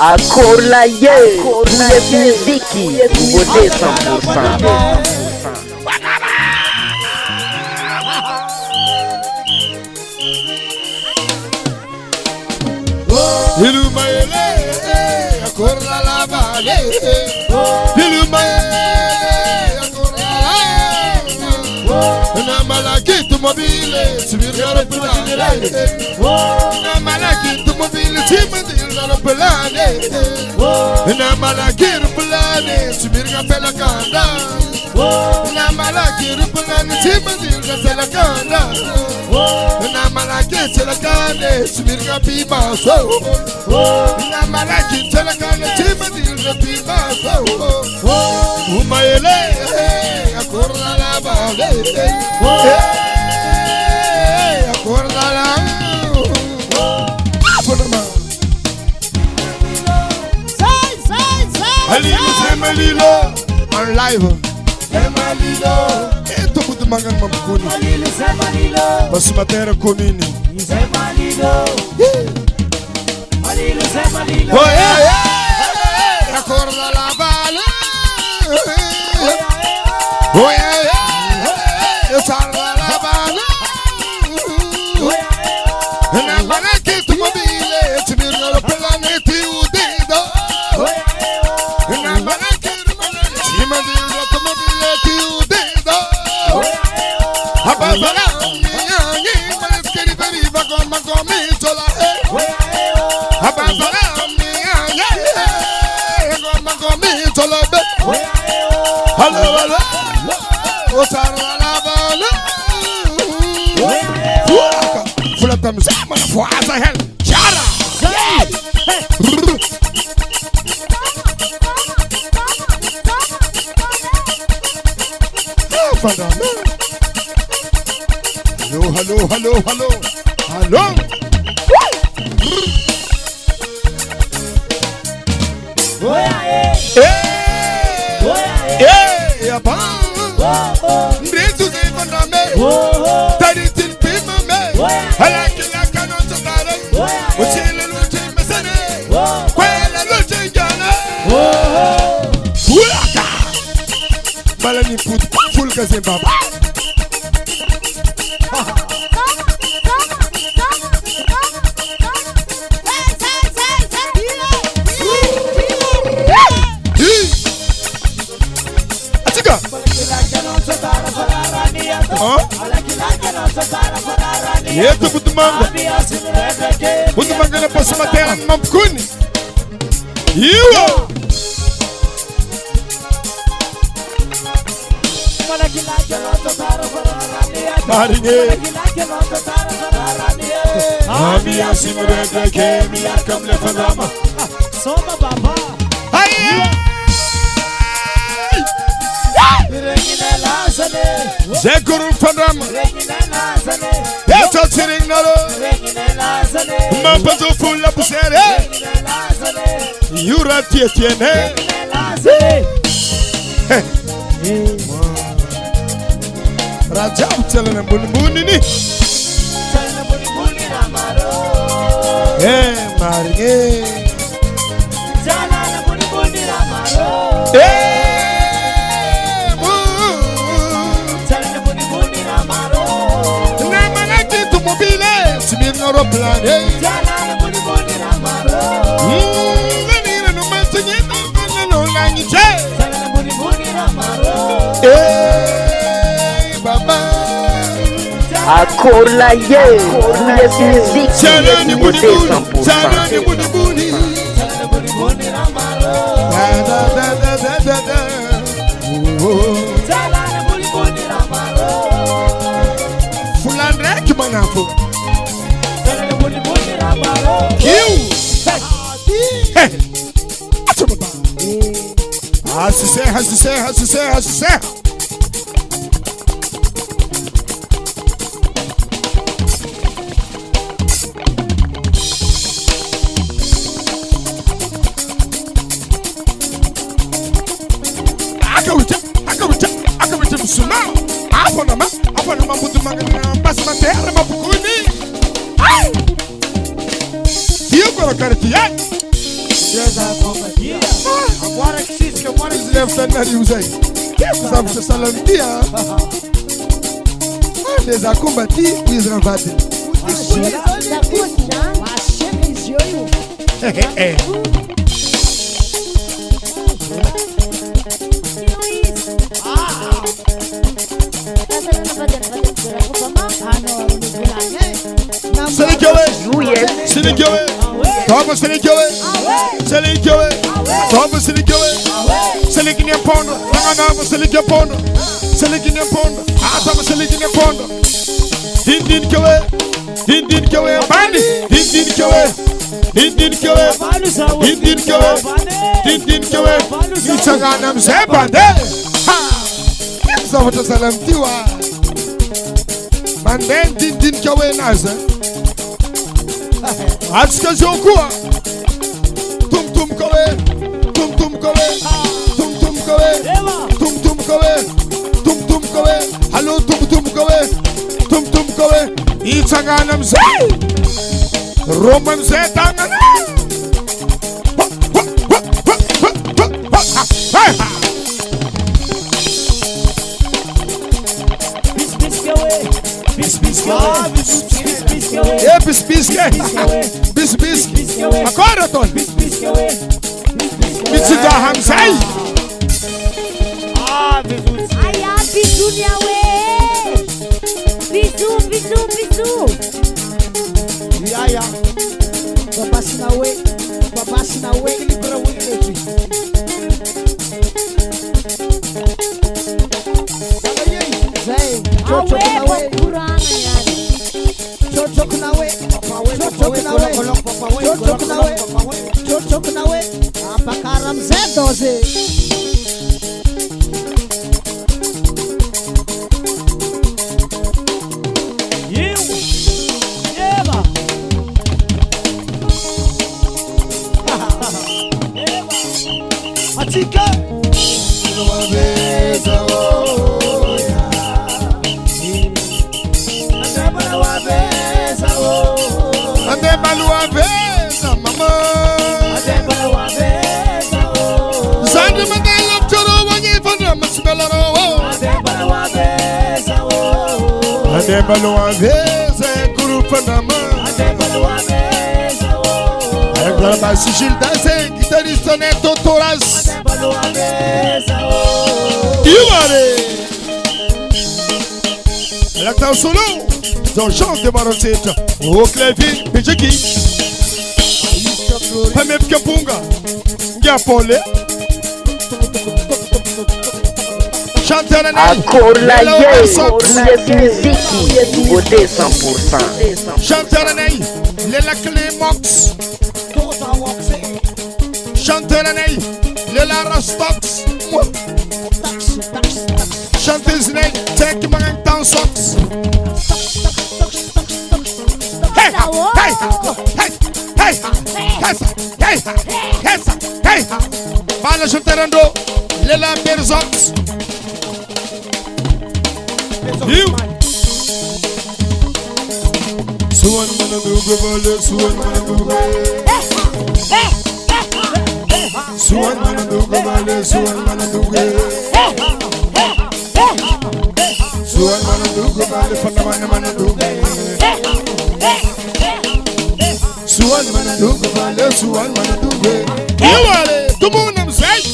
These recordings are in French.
Acorda aí, mulher music, você 100%. Ilumaele, acorda la vale. Ilumaele, acorda la. Na malaki mobile, sibirgaro pelane. Na malaki mobile, sibirgaro pelane. Na malaki pelane, sibirgaro pelakanda. Na malaki pelane, sibirgaro pelakanda. Na malaki pelakane, sibirgaro pimaso. Na malaki pelakane, sibirgaro pimaso. Umaele, acorda la vale. Acorda la. Halilo Semalilo on live. Semalilo. Eto muito mangan mamkuni. Halilo Semalilo. Basimatera komini. Semalilo. Halilo Semalilo. Oh yeah. Acorda la vale. Oh yeah. Sarra la vale. Na malaki tu mobile, tibirna lo planeti udido. Na malaki tibirna lo planeti udido. Abazala, ni maleskeri beriva con magomi chola. Abazala, ni con magomi chola. Hello, hello. O sarra la vale. Full of them, man, for as I hell. Chara! Hello. Balani put full Zimbabwe. Yetu butumanga. Butumanga na pasimatera mamkuni. Yo. Marinhe. Ami asimurega que me acamle fadama. Soma baba. Aí. Zekuru fadama. Eto tirinalo. Mampazo fulla pusere. Yura tiene. Rajab chalana bunbuni ni. Chalana bunbuni ramaro. Marie. Chalana bunbuni ramaro. Chalana bunbuni ramaro. Na malaki tu mobile, sibirna roplane. Chalana bunbuni ramaro. Nganira no mantinye no langiche. Chalana bunbuni ramaro. Acorda aí, mulher music, você 100%. Fulandre que manafo. Serra. Suma, Aponama, Aponama, Basmatera, Mapukuni. Io con la cartia. Agora que sim, que eu moro Eles devem estar na Riusei. Sabe se salantia? Eles a combater e eles rabatem. Selikiwe, toma Selikiwe, Selikiwe, toma Selikiwe, Selikine pondo, nangana Selikiwe pondo, Selikine pondo, toma Selikine pondo, din kewe, bandi, din kewe, itangana mzebande, Zavota salamtiwa, manden din kewe naza. Aska Jokua Tum Kowe Hello Tum Kowe Itsanganam Zay Roman Zetangana Bisque. Agora, Tony. Mitsuda Hamzai. Bisu Niawe. Bisu. Yaya. Babasi nawe. Ele para o outro. Zay. Awe Kurana yani. Chok nawe. Apakaram Z12. Atika. Agora sigil danse, guitarista Neto Toras. Ela tá solo, Jean chante de Maroceta, o Clevi, Pejeki. Pame Pikapunga, Gapole. Akorlaye, Roulette Musique, beauté 100%. Chanteranei, Lela Clémox. Chanteranei, Lela Rastox. Chanteranei, Tek Mangan Sox. Hey, Bala Chanterando, Lela Berzox. Suan Manaduga Vale, Suan Manaduga. Suan Manaduga Vale, Suan Manaduga. Suan Manaduga Vale, Fanamana Manaduga. Suan Manaduga Vale, Suan Manaduga. You are it, come on, I'm saying.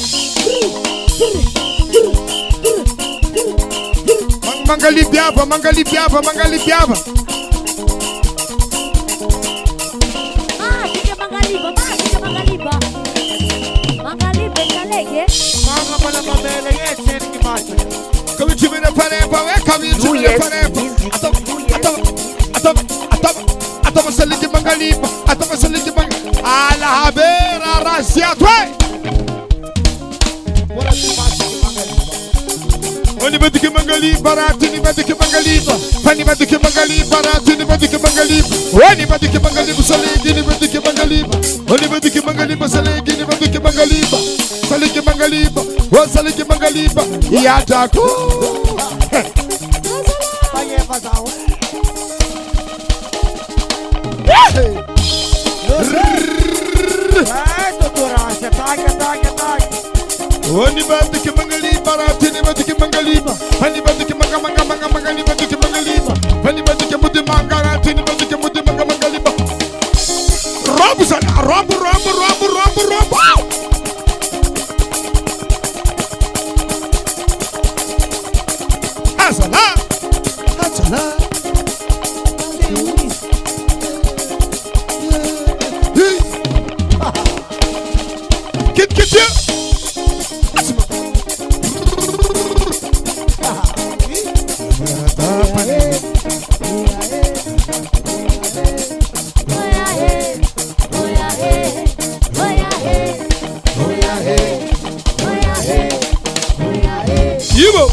Mangali Biava. Fica Mangaliba. Mangaliba Salege. Manga para mamela yete ni kimacho. Come to me the panepa, come to me the panepa. Atama Saligi Mangaliba, Atama Saligi Mangaliba. Ala Habera Rasiatwe. Bora kimacho Mangaliba. Oni badike Mangaliba, Ratini badike Mangaliba. Pani badike Mangaliba, Ratini badike Mangaliba. Oni badike Mangaliba, Saligi badike Mangaliba. Oni badike Mangaliba, Saligi badike Mangaliba. Saligi Mangaliba, Saligi Mangaliba. Yatako. bazao. Doutora, você taga. Oni bandi ke mangali barati ni bandi ke mangali ba. Hani bandi ke manga mangali bandi ke mangali ba. Hani bandi ke mudi mangarati ni bandi ke mudi mangali ba. Robu sana, robu. Asala. Kit ya. Ibo.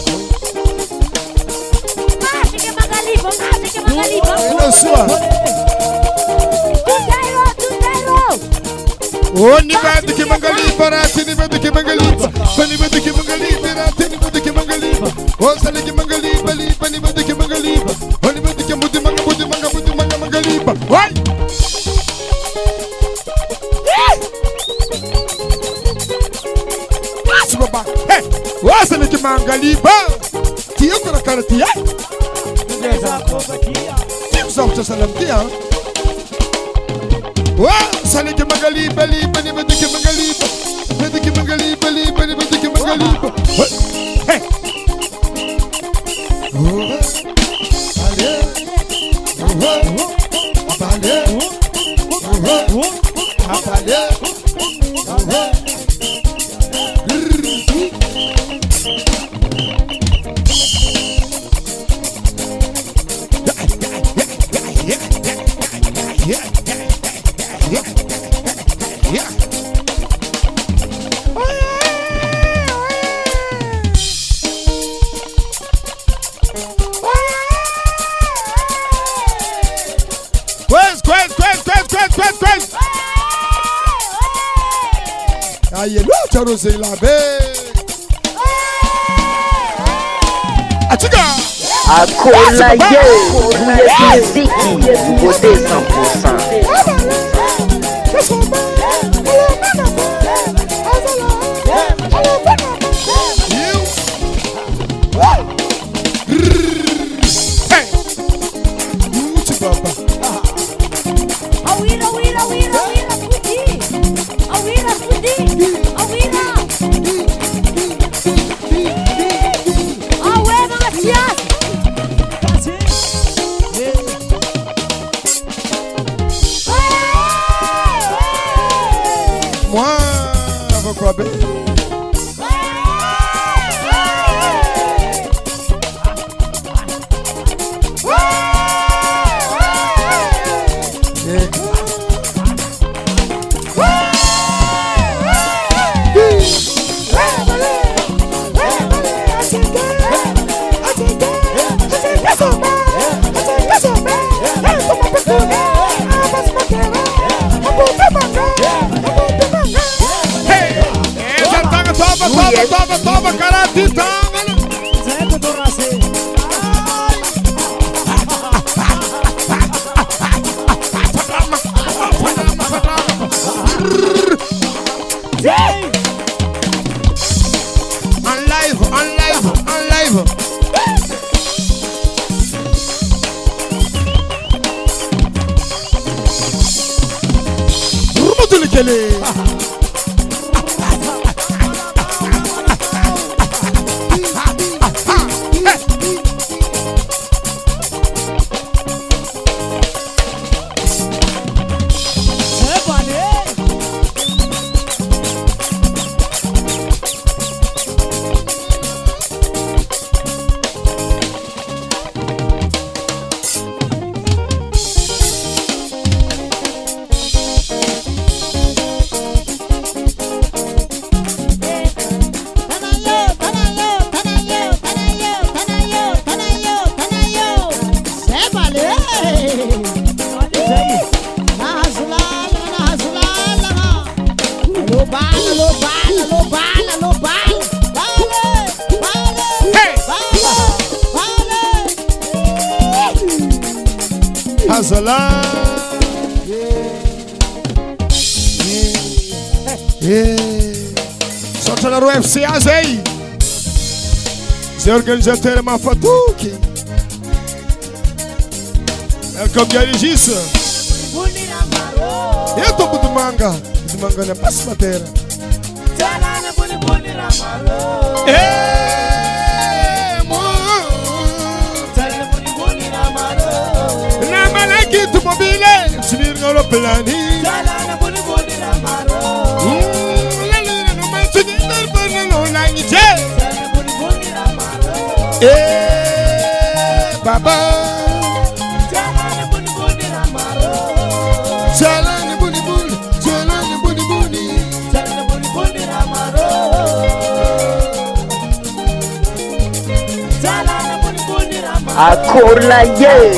Oni bandi ke mangali barati ni bandi ke mangali ba. Pani bandi ke mangali barati ni bandi ke mangali ba. O sale ke mangali bali pani bandi ke mangali ba. Oni bandi ke mudi manga mangali ba. Wai. Subaba. Hey, o sale ke mangali ba. Tio kora karati ai. Tio sopta salam tia. Sale ke mangali bali bani badi ke mangali badi ke mangali bali bani badi ke mangali hey Ayelo charose la be. Atiga. Akola ye, Muziki, Beauté 100%. Moi, avec quoi ben? Toma, karate, toma. Zé, doutora, você. On live. Rubutulikele. Zazala. Só tá na UFC aí. Zé organizateur é Mafatuki. Welcome Diarigissa. Eu tô muito manga. De manga na passa matéria. Tu mobile, ci virgono lo pelani. Baba. Jalani buni buni, jalani buni buni. Acorda Yes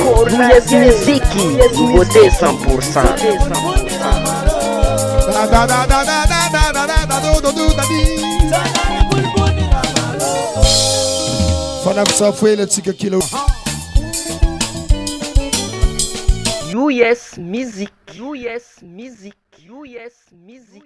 Music, beauté 100%. Fana foi le tika kilo. US Music, US Music, US Music.